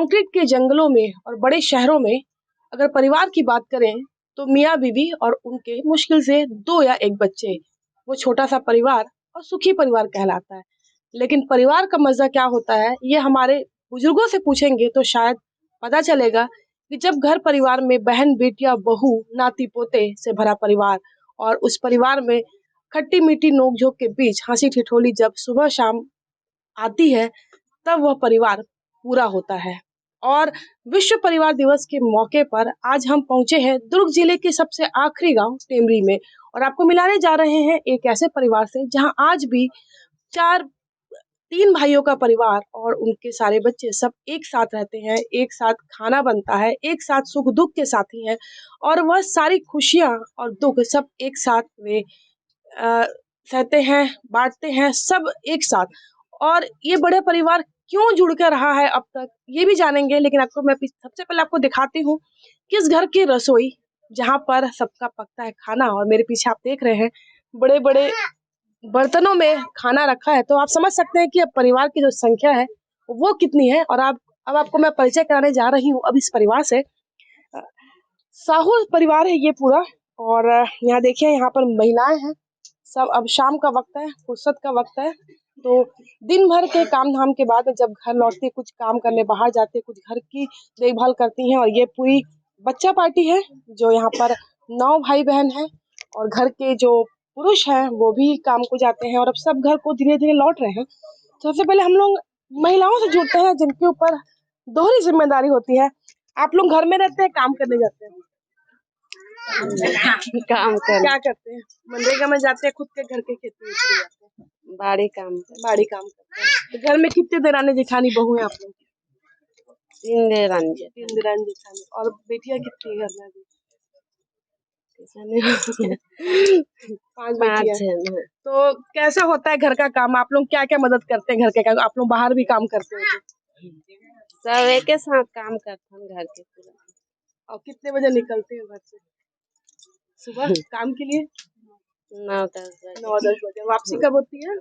Concrete के जंगलों में और बड़े शहरों में अगर परिवार की बात करें तो मियाँ बीवी और उनके मुश्किल से 2 या 1 बच्चे, वो छोटा सा परिवार और सुखी परिवार कहलाता है। लेकिन परिवार का मजा क्या होता है ये हमारे बुजुर्गों से पूछेंगे तो शायद पता चलेगा कि जब घर परिवार में बहन बेटियां बहू नाती पोते से भरा परिवार और उस परिवार में खट्टी मीठी नोक-झोंक के बीच हंसी ठिठोली जब सुबह शाम आती है तब वह परिवार पूरा होता है। और विश्व परिवार दिवस के मौके पर आज हम पहुंचे हैं दुर्ग जिले के सबसे आखिरी गांव टेमरी में और आपको मिलाने जा रहे हैं एक ऐसे परिवार से जहां आज भी चार 3 भाइयों का परिवार और उनके सारे बच्चे सब एक साथ रहते हैं, एक साथ खाना बनता है, एक साथ सुख-दुःख के साथी हैं और वह सारी खुशियाँ और दुःख सब एक साथ वे अ, सहते हैं, बाँटते हैं सब एक साथ। और ये बड़े परिवार क्यों जुड़ के रहा है अब तक, ये भी जानेंगे लेकिन आपको मैं सबसे पहले आपको दिखाती हूँ किस घर की रसोई जहाँ पर सबका पकता है खाना और मेरे पीछे आप देख रहे हैं बड़े-बड़े बर्तनों में खाना रखा है, तो आप समझ सकते हैं कि अब परिवार की जो संख्या है वो कितनी है और अब आपको मैं परिचय कराने जा रही हूँ अब इस परिवार से। अ, साहू परिवार है ये पूरा और यहाँ देखिए यहाँ पर महिलाएं हैं, सब अब शाम का वक्त है, फुर्सत का वक्त है, तो दिन भर के काम धाम के बाद जब घर लौटती है कुछ काम करने बाहर जाती है, कुछ घर की देखभाल करती हैं और ये पूरी बच्चा पार्टी है जो यहाँ पर 9 भाई बहन हैं और घर के जो पुरुष हैं वो भी काम को जाते हैं और अब सब घर को धीरे-धीरे लौट रहे हैं। सबसे पहले हम लोग महिलाओं से जुड़ते हैं जिनके ऊपर दोहरी जिम्मेदारी होती है। आप लोग घर में रहते हैं, काम करने जाते हैं? काम कर क्या करते हैं? मनरेगा में जाते हैं, खुद के घर के खेती में चले जाते हैं? बाड़ी काम करते हैं। तो घर में कितने देरानी जेठानी बहू हैं आप लोग? 3 देरानी 3 देरानी जेठानी और बेटियां कितनी घर में अभी? 5 बेटियां। हैं। तो कैसा होता है घर का काम? आप लोग क्या-क्या मदद करते हैं घर के काम? आप लोग बाहर भी काम करते हो तो? सब एके साथ काम करते हैं घर के पूरा। और कितने बजे निकलते हैं घर से? सुबह काम के लिए? 9-10 बजे। 9-10 बजे। वापसी कब होती है?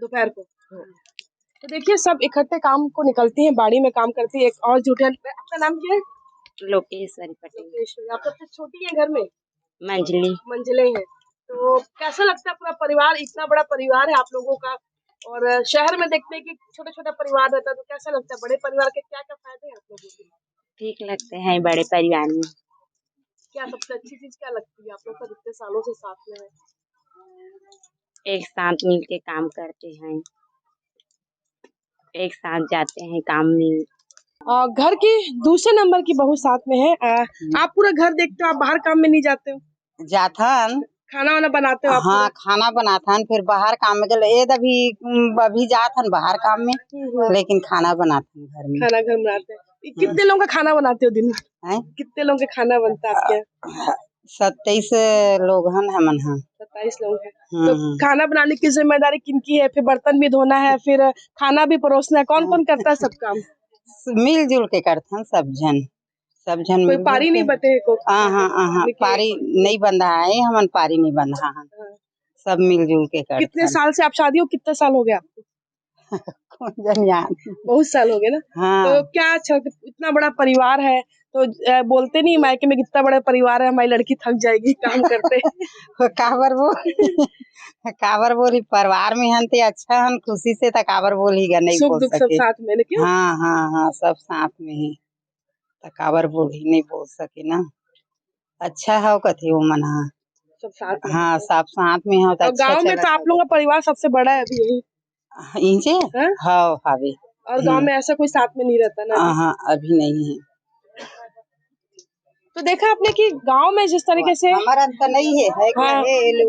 दोपहर को। तो देखिए सब इकट्ठे काम को निकलती हैं, बाड़ी में काम करती है। एक और जुटे आपका नाम क्या है? लोकेश्वरी पटेल। लोकेश्वरी। आप सबसे छोटी हैं घर में? मंजली। मंजिले हैं। तो कैसा लगता है पूरा परिवार, इतना बड़ा परिवार है आप लोगों का और शहर में देखते हैं कि छोटा-छोटा परिवार रहता है तो कैसा लगता है? बड़े परिवार के क्या-क्या फायदे हैं आप लोगों के? ठीक लगते हैं बड़े परिवार में। क्या सबसे अच्छी चीज क्या लगती है आप लोग का इतने सालों से साथ में है? एक साथ मिल के काम करते हैं, एक साथ जाते हैं काम में। घर की दूसरे नंबर की बहू साथ में है। आप पूरा घर देखते हो, आप बाहर काम में नहीं जाते हो? जाथन। खाना वाना बनाते हो आप? हाँ खाना बनाथन फिर बाहर काम में गए अभी जाथन बाहर काम में लेकिन खाना बनाथन घर में। खाना घर बनाते हैं। कितने लोगों का खाना बनाते हो दिन में? हैं? कितने लोगों का खाना बनता है आपके यहाँ? 27 लोग हन हमन हाँ। 27 लोग हैं। तो खाना बनाने की जिम्मेदारी किनकी है? फिर बर्तन भी धोना है, फिर खाना भी परोसना है, कौन-कौन करता है सब काम? मिलजुल के करथन सब जन कोई पारी नहीं बटे को? हाँ पारी नहीं बंधा है हमन पारी नहीं बंधा है सब मिलजुल के करथन। कितने साल से आप शादी हो कितने साल हो गए आपको? कौन जन याद। बहुत साल हो गए ना? हाँ। तो क्या इतना बड़ा परिवार है तो बोलते नहीं मायके में कितना बड़ा परिवार है हमारी लड़की थक जाएगी काम करते? काबर बोली परिवार में हन ते अच्छा हन खुशी से त काबर बोली गा नहीं बोल सुख दुख सब सके। साथ में ना क्यों? हाँ सब साथ में ही त काबर बोली नहीं बोल सके ना। अच्छा है कथी वो मना सब साथ में। हाँ सब साथ में हो और गांव में तो आप लोगों का परिवार सबसे बड़ा है अभी यही? इंचे हाँ भाभी। और गांव में ऐसा कोई साथ में नहीं रहता ना? हाँ अभी नहीं है। तो देखा आपने कि गांव में जिस तरीके से हमारा तो नहीं है हाँ,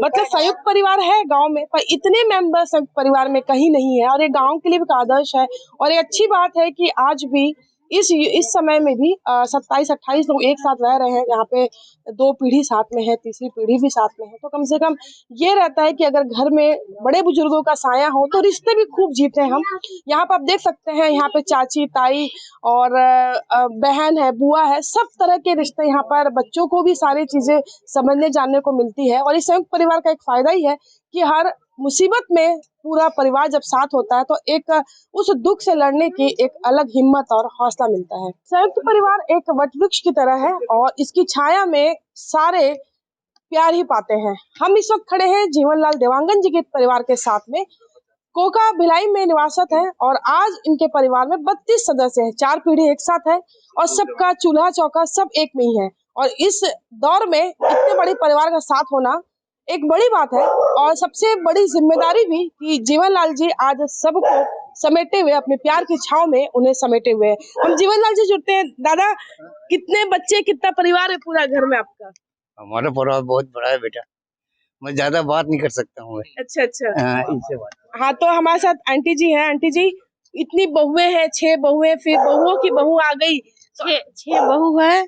मतलब संयुक्त परिवार है गांव में पर इतने मेंबर संयुक्त परिवार में कहीं नहीं है और ये गांव के लिए भी आदर्श है और ये अच्छी बात है कि आज भी इस समय में भी 27-28 लोग एक साथ रह रहे हैं। यहाँ पे 2 पीढ़ी साथ में है, तीसरी पीढ़ी भी साथ में है, तो कम से कम ये रहता है कि अगर घर में बड़े बुजुर्गों का साया हो तो रिश्ते भी खूब जीते हैं हम। यहाँ पे आप देख सकते हैं यहाँ पे चाची ताई और बहन है बुआ है, सब तरह के रिश्ते यहाँ पर बच्चों को भी सारी चीजें समझने जानने को मिलती है और इस संयुक्त परिवार का एक फायदा ही है कि हर मुसीबत में पूरा परिवार जब साथ होता है तो एक उस दुख से लड़ने की एक अलग हिम्मत और हौसला मिलता है। संयुक्त परिवार एक वटवृक्ष की तरह है और इसकी छाया में सारे प्यार ही पाते हैं। हम इस वक्त खड़े हैं जीवनलाल देवांगन जी के परिवार के साथ में। कोका भिलाई में निवासत है और आज इनके परिवार में 32 सदस्य हैं, 4 पीढ़ी एक साथ है और सबका चूल्हा चौका सब एक में ही है। और इस दौर में इतने बड़े परिवार का साथ होना एक बड़ी बात है और सबसे बड़ी जिम्मेदारी भी कि जीवनलाल जी आज सबको समेटे हुए अपने प्यार की छाव में उन्हें समेटे हुए हैं। हम जीवनलाल जी जुड़ते हैं। दादा, कितने बच्चे, कितना परिवार है पूरा घर में आपका? हमारा परिवार बहुत बड़ा है बेटा, मैं ज्यादा बात नहीं कर सकता हूँ। अच्छा अच्छा। इनसे बात। हाँ, तो हमारे साथ आंटी जी हैं। आंटी जी, इतनी बहुएं हैं, 6 बहुएं, फिर बहुओं की बहू आ गई। 6 बहू है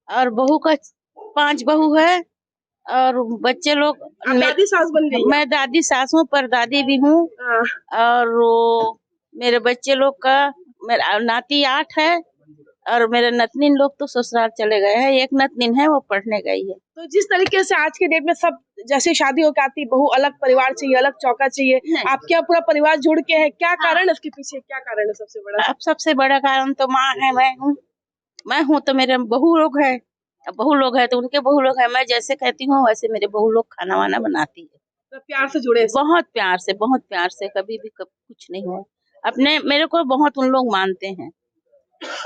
और बहू का 5 बहू है और बच्चे लोग दादी सास बन गई। मैं दादी सास हूँ, पर दादी भी हूँ। और मेरे बच्चे लोग का मेरा नाती 8 है और मेरे नतनीन लोग तो ससुराल चले गए हैं। एक नतनीन है वो पढ़ने गई है। तो जिस तरीके से आज के डेट में सब जैसे शादी होकर आती, बहू अलग परिवार चाहिए, अलग चौका चाहिए, आपके यहाँ पूरा परिवार जुड़ के है, क्या कारण है उसके पीछे? क्या कारण है सबसे बड़ा? अब सबसे बड़ा कारण तो माँ है, मैं हूँ तो मेरे बहू लोग है। बहू लोग है तो उनके बहू लोग है। मैं जैसे कहती हूँ वैसे मेरे बहू लोग खाना वाना बनाती है। तो प्यार से जुड़े? बहुत प्यार से कभी भी कुछ नहीं हुआ। अपने मेरे को बहुत उन लोग मानते हैं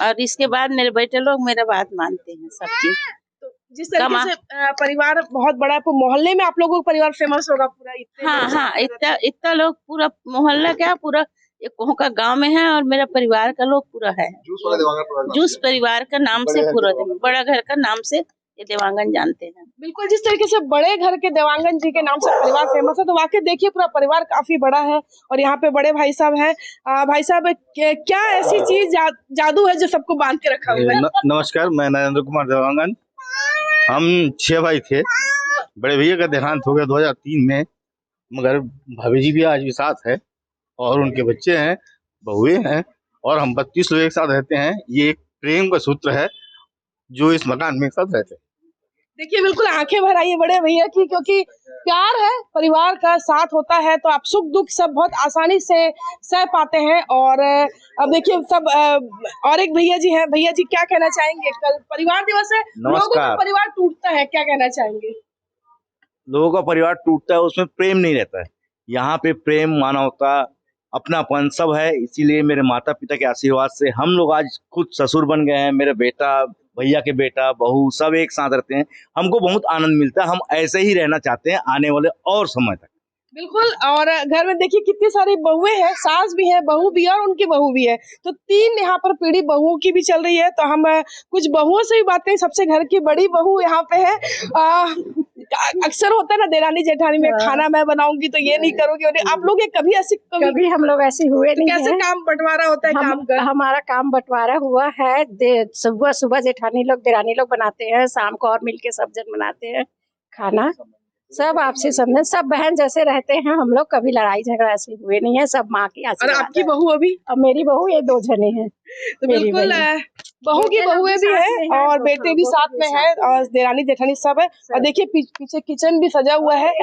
और इसके बाद मेरे बेटे लोग मेरा बात मानते हैं सब चीज। तो जिस तरीके से परिवार बहुत बड़ा है, मोहल्ले में आप लोगों का परिवार फेमस होगा पूरा। हाँ, इतना लोग पूरा मोहल्ला क्या पूरा एक का गांव में है और मेरा परिवार का लोग पूरा है। जूस परिवार का नाम से पूरा बड़ा घर का नाम से ये देवांगन जानते हैं। बिल्कुल, जिस तरीके से बड़े घर के देवांगन जी के नाम से परिवार फेमस है, तो वाकई देखिए पूरा परिवार काफी बड़ा है। और यहाँ पे बड़े भाई साहब हैं। भाई साहब, क्या ऐसी चीज जादू है जो सबको बांध के रखा हुआ है? नमस्कार, मैं नरेंद्र कुमार देवांगन। हम 6 भाई थे। बड़े भैया का देहांत हो गया 2003 में, मगर भाभी जी भी आज भी साथ है और उनके बच्चे हैं, बहुएं हैं और हम 32 लोग एक साथ रहते हैं। ये एक प्रेम का सूत्र है जो इस मकान में एक साथ रहते हैं। देखिए, बिल्कुल आंखें भर आई है बड़े भैया की, क्योंकि प्यार है, परिवार का साथ होता है तो आप सुख दुख सब बहुत आसानी से सह पाते हैं। और अब देखिए सब और एक भैया जी हैं। भैया जी, क्या कहना चाहेंगे? कल परिवार दिवस है, लोगों का परिवार टूटता है, क्या कहना चाहेंगे? लोगों का परिवार टूटता है, उसमें प्रेम नहीं रहता है। यहाँ पे प्रेम, मानवता, अपनापन सब है। इसीलिए मेरे माता पिता के आशीर्वाद से हम लोग आज खुद ससुर बन गए हैं। मेरे बेटा, भैया के बेटा, बहू सब एक साथ रहते हैं। हमको बहुत आनंद मिलता है। हम ऐसे ही रहना चाहते हैं आने वाले और समय तक। बिल्कुल। और घर में देखिए कितनी सारी बहुएं हैं, सास भी है, बहू भी है और उनकी बहू भी है। तो 3 यहाँ पर पीढ़ी बहुओं की भी चल रही है। तो हम कुछ बहुओं से भी बात करें। सबसे घर की बड़ी बहू यहाँ पे है। अक्सर होता है ना देरानी जेठानी में, खाना मैं बनाऊंगी तो ये नहीं करोगी। आप लोग कभी ऐसे कभी हम लोग ऐसे हुए नहीं कैसे है। काम बंटवारा होता है? हमारा काम बंटवारा हुआ है। सुबह सुबह जेठानी लोग देरानी लोग बनाते हैं, शाम को और मिलके सब जन बनाते हैं खाना। सब आपसी समझे, सब बहन जैसे रहते हैं हम लोग। कभी लड़ाई झगड़ा ऐसे हुए नहीं है। सब माँ की आशीर्वाद। और आपकी बहू अभी? और मेरी बहू ये 2 जने हैं। तो बिल्कुल बहू की बहुएं भी है और बेटे भी साथ में है और देरानी जेठानी सब है। और देखिए पीछे किचन भी सजा हुआ है।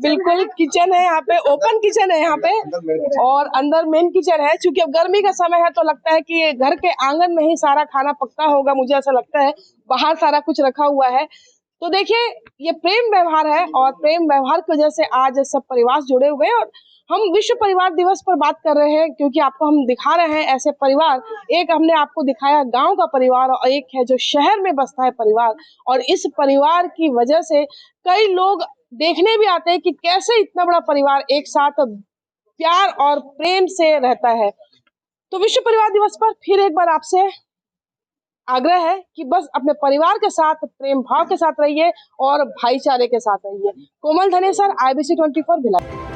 बिल्कुल किचन है यहाँ पे, ओपन किचन है यहाँ पे और अंदर मेन किचन है। चूंकि अब गर्मी का समय है तो लगता है कि घर के आंगन में ही सारा खाना पकता होगा, मुझे ऐसा लगता है। बाहर सारा कुछ रखा हुआ है। तो देखिए ये प्रेम व्यवहार है और प्रेम व्यवहार की वजह से आज सब परिवार जुड़े हुए हैं। और हम विश्व परिवार दिवस पर बात कर रहे हैं क्योंकि आपको हम दिखा रहे हैं ऐसे परिवार। एक हमने आपको दिखाया गांव का परिवार और एक है जो शहर में बसता है परिवार। और इस परिवार की वजह से कई लोग देखने भी आते हैं कि कैसे इतना बड़ा परिवार एक साथ प्यार और प्रेम से रहता है। तो विश्व परिवार दिवस पर फिर एक बार आपसे आग्रह है कि बस अपने परिवार के साथ प्रेम भाव के साथ रहिए और भाईचारे के साथ रहिए। कोमल धनेसर, IBC 24 भिलाई।